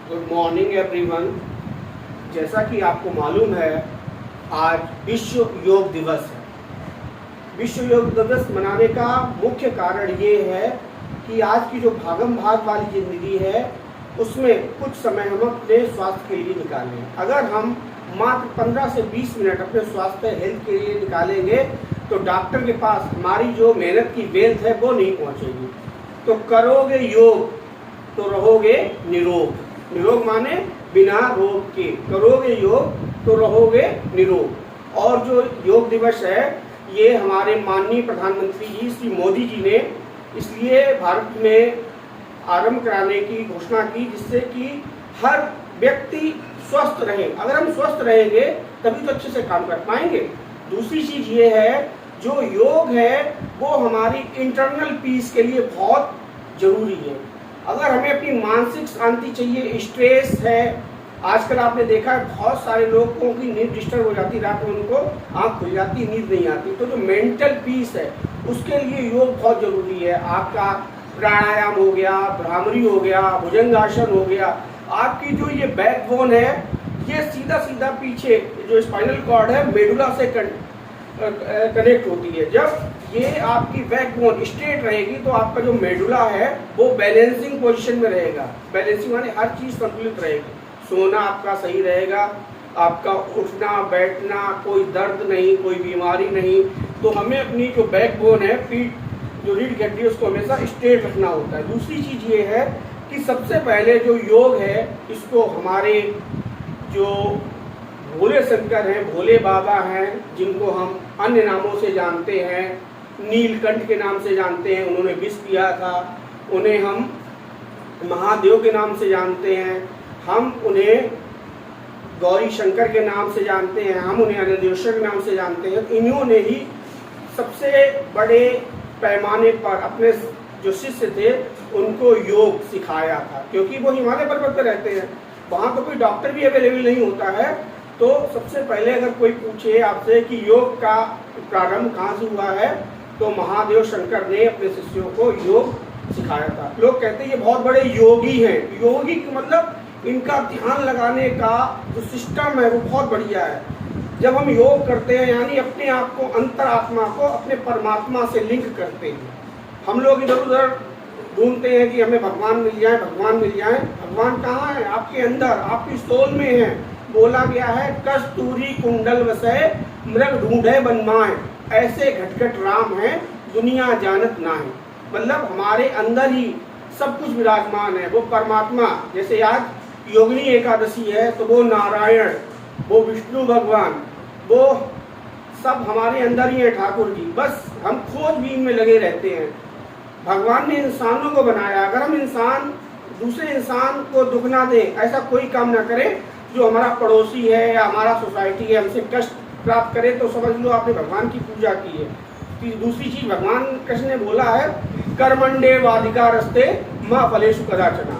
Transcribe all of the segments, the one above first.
Good morning everyone. जैसा कि आपको मालूम है, आज विश्व योग दिवस है। विश्व योग दिवस मनाने का मुख्य कारण ये है कि आज की जो भागम भाग वाली ज़िंदगी है उसमें कुछ समय हम अपने स्वास्थ्य के लिए निकालें। अगर हम मात्र 15 से 20 मिनट अपने स्वास्थ्य हेल्थ के लिए निकालेंगे तो डॉक्टर के पास हमारी जो मेहनत की वेल्थ है वो नहीं पहुंचेगी। तो करोगे योग तो रहोगे निरोग। निरोग माने बिना रोग के। करोगे योग तो रहोगे निरोग। और जो योग दिवस है ये हमारे माननीय प्रधानमंत्री जी श्री मोदी जी ने इसलिए भारत में आरंभ कराने की घोषणा की जिससे कि हर व्यक्ति स्वस्थ रहे। अगर हम स्वस्थ रहेंगे तभी तो अच्छे से काम कर पाएंगे। दूसरी चीज ये है, जो योग है वो हमारी इंटरनल पीस के लिए बहुत जरूरी है। अगर हमें अपनी मानसिक शांति चाहिए, स्ट्रेस है, आजकल आपने देखा है बहुत सारे लोगों की नींद डिस्टर्ब हो जाती, रात में उनको आँख खुल जाती, नींद नहीं आती। तो जो मेंटल पीस है उसके लिए योग बहुत जरूरी है। आपका प्राणायाम हो गया, भ्रामरी हो गया, भुजंगासन हो गया। आपकी जो ये बैकबोन है ये सीधा सीधा पीछे जो स्पाइनल कॉर्ड है मेडुला से कनेक्ट होती है। जब ये आपकी बैकबोन स्ट्रेट रहेगी तो आपका जो मेडुला है वो बैलेंसिंग पोजीशन में रहेगा। बैलेंसिंग माने हर चीज संतुलित रहेगी। सोना आपका सही रहेगा, आपका उठना बैठना, कोई दर्द नहीं, कोई बीमारी नहीं। तो हमें अपनी जो बैकबोन है, पीठ जो रीढ़ की हड्डी है उसको हमेशा स्ट्रेट रखना होता है। दूसरी चीज ये है कि सबसे पहले जो योग है इसको हमारे जो भोले शंकर हैं, भोले बाबा हैं, जिनको हम अन्य नामों से जानते हैं, नीलकंठ के नाम से जानते हैं, उन्होंने विष पिया था। उन्हें हम महादेव के नाम से जानते हैं, हम उन्हें गौरी शंकर के नाम से जानते हैं, हम उन्हें अनंतेश्वर के नाम से जानते हैं। इन्होंने ही सबसे बड़े पैमाने पर अपने जो शिष्य थे उनको योग सिखाया था, क्योंकि वो हिमालय पर्वत पर रहते हैं, वहाँ तो कोई डॉक्टर भी अवेलेबल नहीं होता है। तो सबसे पहले अगर कोई पूछे आपसे कि योग का प्रारंभ कहाँ से हुआ है तो महादेव शंकर ने अपने शिष्यों को योग सिखाया था। लोग कहते हैं ये बहुत बड़े योगी हैं। योगी मतलब इनका ध्यान लगाने का जो सिस्टम है वो बहुत बढ़िया है। जब हम योग करते हैं यानी अपने आप को, अंतरात्मा को अपने परमात्मा से लिंक करते हैं। हम लोग इधर उधर ढूंढते हैं कि हमें भगवान मिल जाए, भगवान मिल जाए। भगवान कहाँ है? आपके अंदर, आपकी सोल में है। बोला गया है कस्तूरी कुंडल वसै मृग ढूंढे बनमाए, ऐसे घटघट राम है दुनिया जानत ना है। मतलब हमारे अंदर ही सब कुछ विराजमान है। वो परमात्मा, जैसे आज योगिनी एकादशी है तो वो नारायण, वो विष्णु भगवान, वो सब हमारे अंदर ही है, ठाकुर जी। बस हम खोजबीन में लगे रहते हैं। भगवान ने इंसानों को बनाया, अगर हम इंसान दूसरे इंसान को दुख ना दें, ऐसा कोई काम ना करें जो हमारा पड़ोसी है या हमारा सोसाइटी है हमसे कष्ट प्राप्त करे, तो समझ लो आपने भगवान की पूजा की है। दूसरी चीज भगवान कृष्ण ने बोला है कर्मण्डे वाधिकारस्ते मां फलेषु कदाचन,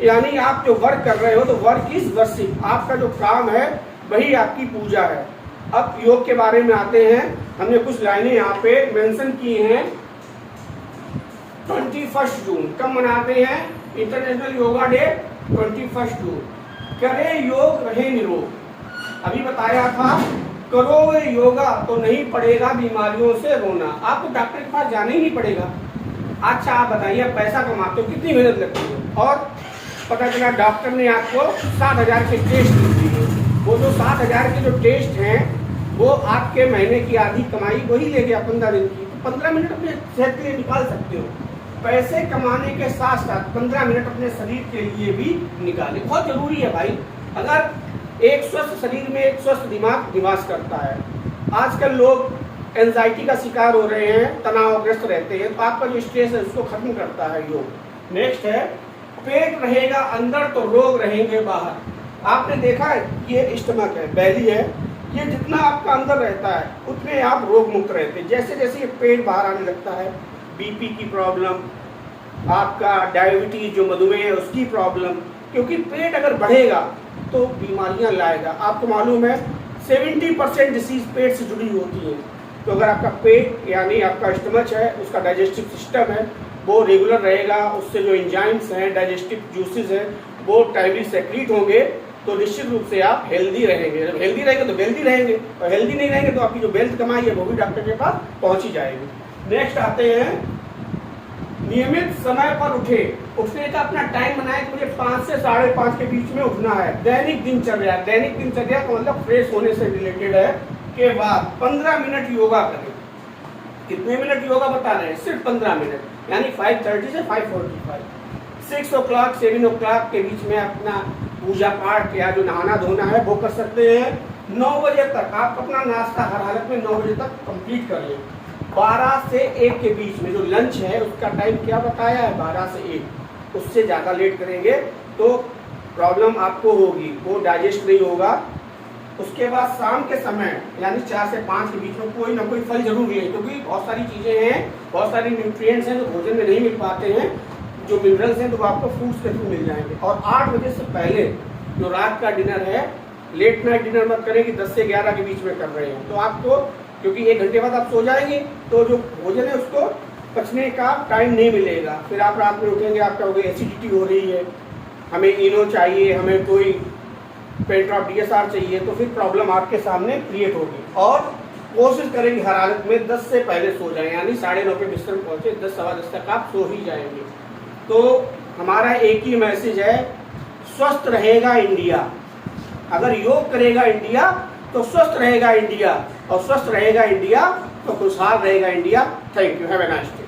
यानी आप जो वर्क कर रहे हो तो वर्क इज वर्शिप, आपका जो काम है वही आपकी पूजा है। अब योग के बारे में आते हैं। हमने कुछ लाइनें यहाँ पे मेंशन की हैं। 21 जून कब मनाते हैं? इंटरनेशनल योगा डे 21 जून। करे योग रहे निरोग। अभी बताया था करोगे योगा तो नहीं पड़ेगा बीमारियों से रोना। आपको डॉक्टर के पास जाना ही नहीं पड़ेगा। अच्छा आप बताइए, पैसा कमाते हो, कितनी मेहनत लगती है, और पता चला डॉक्टर ने आपको 7,000 के टेस्ट दिए। वो जो 7,000 के जो टेस्ट हैं वो आपके महीने की आधी कमाई वही ले गया 15 दिन की। तो 15 मिनट अपने सेहत के लिए निकाल सकते हो। पैसे कमाने के साथ साथ 15 मिनट अपने शरीर के लिए भी निकाले, बहुत जरूरी है भाई। अगर एक स्वस्थ शरीर में एक स्वस्थ दिमाग निवास करता है। आजकल लोग एंजाइटी का शिकार हो रहे हैं, तनावग्रस्त रहते हैं, तो आपका जो स्ट्रेस है उसको खत्म करता है योग। नेक्स्ट है पेट रहेगा अंदर तो रोग रहेंगे बाहर। आपने देखा है ये स्टमक है, बैली है, ये जितना आपका अंदर रहता है उतने आप रोग मुक्त रहते हैं। जैसे जैसे ये पेट बाहर आने लगता है, बीपी की प्रॉब्लम, आपका डायबिटीज जो मधुमेह है उसकी प्रॉब्लम, क्योंकि पेट अगर बढ़ेगा तो बीमारियां लाएगा। आपको मालूम है 70% डिसीज पेट से जुड़ी होती है। तो अगर आपका पेट यानी आपका स्टमच है, उसका डाइजेस्टिव सिस्टम है, वो रेगुलर रहेगा, उससे जो एंजाइम्स हैं, डाइजेस्टिव जूसेस हैं, वो टाइमली सेक्रीट होंगे, तो निश्चित रूप से आप हेल्दी रहेंगे। जब हेल्दी रहेंगे तो वेल्दी रहेंगे, और हेल्दी नहीं रहेंगे तो आपकी जो वेल्थ कमाई है वो भी डॉक्टर के पास पहुंच ही जाएगी। नेक्स्ट आते हैं, नियमित समय पर उठे। उठने का अपना टाइम बनाए कि मुझे 5 से 5:30 के बीच में उठना है। दैनिक दिनचर्या का मतलब फ्रेश होने से रिलेटेड है। के बाद 15 मिनट योगा करें। कितने मिनट योगा बता रहे हैं? सिर्फ 15 मिनट, यानी 5:30 से 5:45। 6 o'clock 7 o'clock के बीच में अपना पूजा पाठ या जो नहाना धोना है वो कर सकते हैं। 9 बजे तक आप अपना नाश्ता हर हालत में 9 बजे तक कंप्लीट कर लें। 12 से 1 के बीच में जो लंच है उसका टाइम क्या बताया है? 12 से 1। उससे ज़्यादा लेट करेंगे तो प्रॉब्लम आपको होगी, वो डाइजेस्ट नहीं होगा। उसके बाद शाम के समय यानी 4 से 5 के बीच में कोई ना कोई फल जरूर लें, क्योंकि बहुत सारी चीज़ें हैं, बहुत सारी न्यूट्रिएंट्स हैं जो भोजन में नहीं मिल पाते हैं। जो मिनरल्स हैं तो वो आपको फ्रूट्स के थ्रू मिल जाएंगे। और 8 बजे से पहले जो रात का डिनर है, लेट नाइट डिनर मत करें कि 10 से 11 के बीच में कर रहे हैं, तो आपको, क्योंकि 1 घंटे बाद आप सो जाएंगे तो जो भोजन है उसको पचने का टाइम नहीं मिलेगा। फिर आप रात में उठेंगे, आपका हो गई एसिडिटी हो रही है, हमें इनो चाहिए, हमें कोई पेंट्रॉप DSR चाहिए, तो फिर प्रॉब्लम आपके सामने क्रिएट होगी। और कोशिश करेंगे हर हालत में 10 से पहले सो जाएं, यानी 9:30 पे बिस्तर पहुंचे, 10 सवा 10 तक आप सो ही जाएंगे। तो हमारा एक ही मैसेज है, स्वस्थ रहेगा इंडिया। अगर योग करेगा इंडिया तो स्वस्थ रहेगा इंडिया, और स्वस्थ रहेगा इंडिया तो खुशहाल रहेगा India. Thank you, have a nice day.